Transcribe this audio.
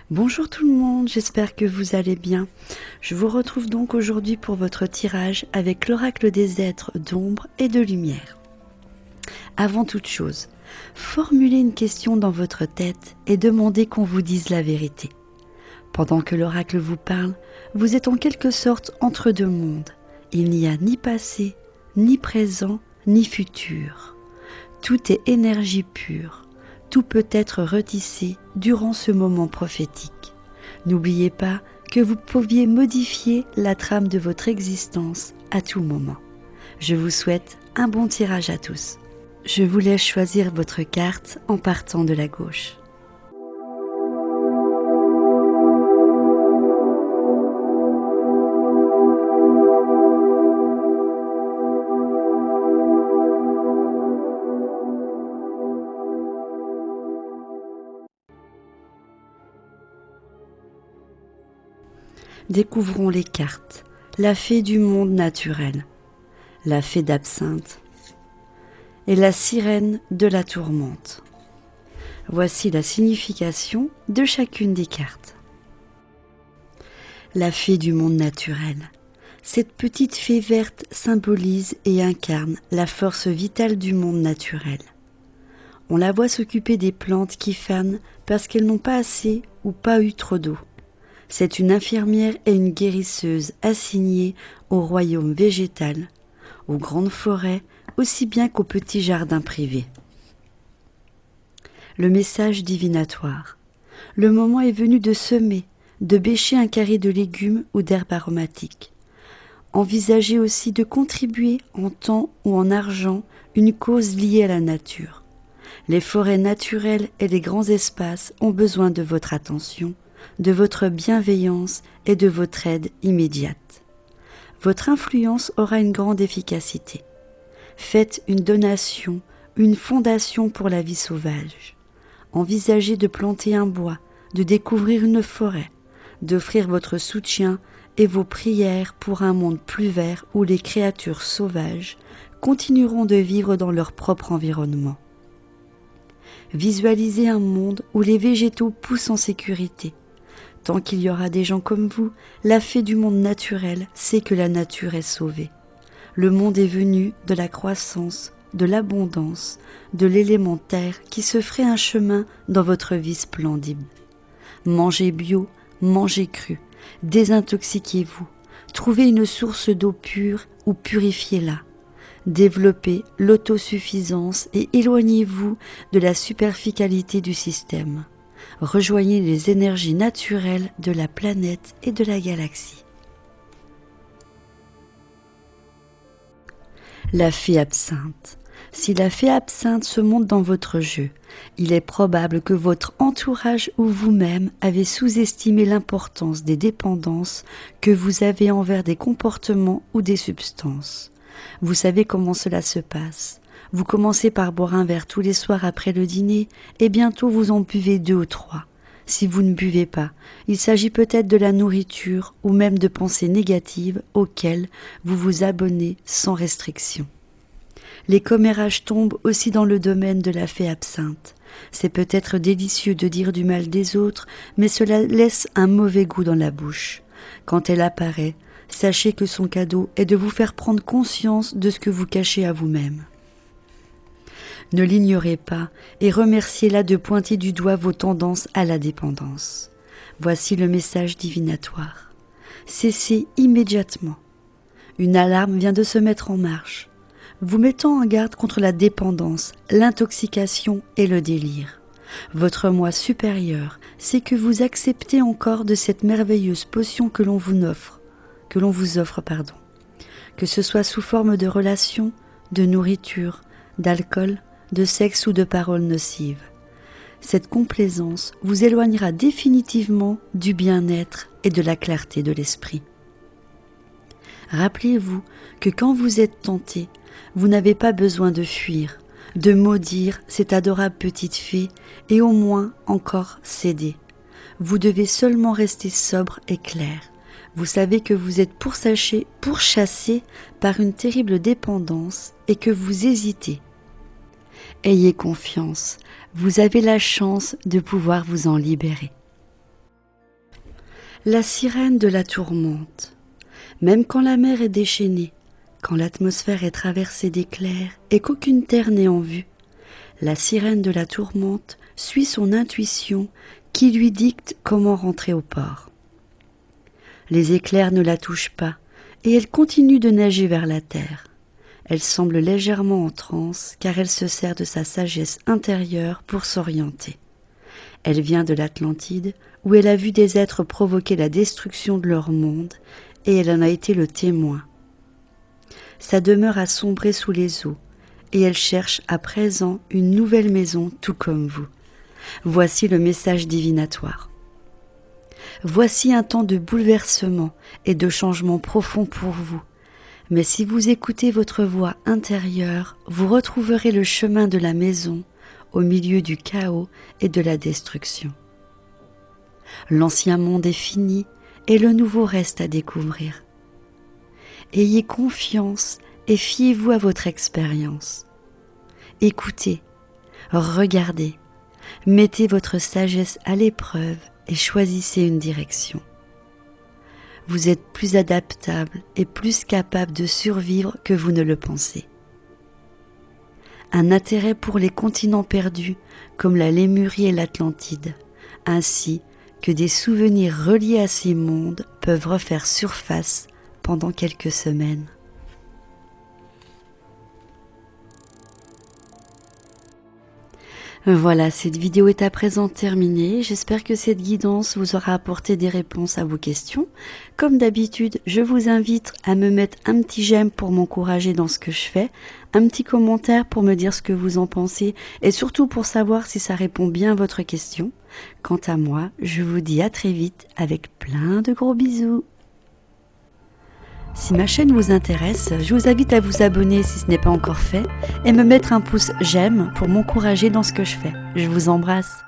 Bonjour tout le monde, j'espère que vous allez bien. Je vous retrouve donc aujourd'hui pour votre tirage avec l'oracle des êtres d'ombre et de lumière. Avant toute chose, formulez une question dans votre tête et demandez qu'on vous dise la vérité. Pendant que l'oracle vous parle, vous êtes en quelque sorte entre deux mondes. Il n'y a ni passé, ni présent, ni futur. Tout est énergie pure. Tout peut être retissé durant ce moment prophétique. N'oubliez pas que vous pouviez modifier la trame de votre existence à tout moment. Je vous souhaite un bon tirage à tous. Je vous laisse choisir votre carte en partant de la gauche. Découvrons les cartes. La fée du monde naturel, la fée d'absinthe et la sirène de la tourmente. Voici la signification de chacune des cartes. La fée du monde naturel. Cette petite fée verte symbolise et incarne la force vitale du monde naturel. On la voit s'occuper des plantes qui fanent parce qu'elles n'ont pas assez ou pas eu trop d'eau. C'est une infirmière et une guérisseuse assignée au royaume végétal, aux grandes forêts, aussi bien qu'aux petits jardins privés. Le message divinatoire. Le moment est venu de semer, de bêcher un carré de légumes ou d'herbes aromatiques. Envisagez aussi de contribuer en temps ou en argent une cause liée à la nature. Les forêts naturelles et les grands espaces ont besoin de votre attention, de votre bienveillance et de votre aide immédiate. Votre influence aura une grande efficacité. Faites une donation, une fondation pour la vie sauvage. Envisagez de planter un bois, de découvrir une forêt, d'offrir votre soutien et vos prières pour un monde plus vert où les créatures sauvages continueront de vivre dans leur propre environnement. Visualisez un monde où les végétaux poussent en sécurité. Tant qu'il y aura des gens comme vous, la fée du monde naturel sait que la nature est sauvée. Le monde est venu de la croissance, de l'abondance, de l'élémentaire qui se ferait un chemin dans votre vie splendide. Mangez bio, mangez cru, désintoxiquez-vous, trouvez une source d'eau pure ou purifiez-la. Développez l'autosuffisance et éloignez-vous de la superficialité du système. Rejoignez les énergies naturelles de la planète et de la galaxie. La fée absinthe. Si la fée absinthe se montre dans votre jeu, il est probable que votre entourage ou vous-même avez sous-estimé l'importance des dépendances que vous avez envers des comportements ou des substances. Vous savez comment cela se passe. Vous commencez par boire un verre tous les soirs après le dîner et bientôt vous en buvez 2 ou 3. Si vous ne buvez pas, il s'agit peut-être de la nourriture ou même de pensées négatives auxquelles vous vous abonnez sans restriction. Les commérages tombent aussi dans le domaine de la fée absinthe. C'est peut-être délicieux de dire du mal des autres, mais cela laisse un mauvais goût dans la bouche. Quand elle apparaît, sachez que son cadeau est de vous faire prendre conscience de ce que vous cachez à vous-même. Ne l'ignorez pas et remerciez-la de pointer du doigt vos tendances à la dépendance. Voici le message divinatoire. Cessez immédiatement. Une alarme vient de se mettre en marche, vous mettant en garde contre la dépendance, l'intoxication et le délire. Votre moi supérieur sait que vous acceptez encore de cette merveilleuse potion que l'on vous offre, que ce soit sous forme de relations, de nourriture, d'alcool, de sexe ou de paroles nocives. Cette complaisance vous éloignera définitivement du bien-être et de la clarté de l'esprit. Rappelez-vous que quand vous êtes tenté, vous n'avez pas besoin de fuir, de maudire cette adorable petite fée et au moins encore céder. Vous devez seulement rester sobre et clair. Vous savez que vous êtes pourchassé par une terrible dépendance et que vous hésitez. Ayez confiance, vous avez la chance de pouvoir vous en libérer. La sirène de la tourmente. Même quand la mer est déchaînée, quand l'atmosphère est traversée d'éclairs et qu'aucune terre n'est en vue, la sirène de la tourmente suit son intuition qui lui dicte comment rentrer au port. Les éclairs ne la touchent pas et elle continue de nager vers la terre. Elle semble légèrement en transe car elle se sert de sa sagesse intérieure pour s'orienter. Elle vient de l'Atlantide où elle a vu des êtres provoquer la destruction de leur monde et elle en a été le témoin. Sa demeure a sombré sous les eaux et elle cherche à présent une nouvelle maison tout comme vous. Voici le message divinatoire. Voici un temps de bouleversement et de changement profond pour vous. Mais si vous écoutez votre voix intérieure, vous retrouverez le chemin de la maison au milieu du chaos et de la destruction. L'ancien monde est fini et le nouveau reste à découvrir. Ayez confiance et fiez-vous à votre expérience. Écoutez, regardez, mettez votre sagesse à l'épreuve et choisissez une direction. Vous êtes plus adaptable et plus capable de survivre que vous ne le pensez. Un intérêt pour les continents perdus comme la Lémurie et l'Atlantide, ainsi que des souvenirs reliés à ces mondes peuvent refaire surface pendant quelques semaines. Voilà, cette vidéo est à présent terminée. J'espère que cette guidance vous aura apporté des réponses à vos questions. Comme d'habitude, je vous invite à me mettre un petit j'aime pour m'encourager dans ce que je fais, un petit commentaire pour me dire ce que vous en pensez et surtout pour savoir si ça répond bien à votre question. Quant à moi, je vous dis à très vite avec plein de gros bisous. Si ma chaîne vous intéresse, je vous invite à vous abonner si ce n'est pas encore fait et me mettre un pouce j'aime pour m'encourager dans ce que je fais. Je vous embrasse.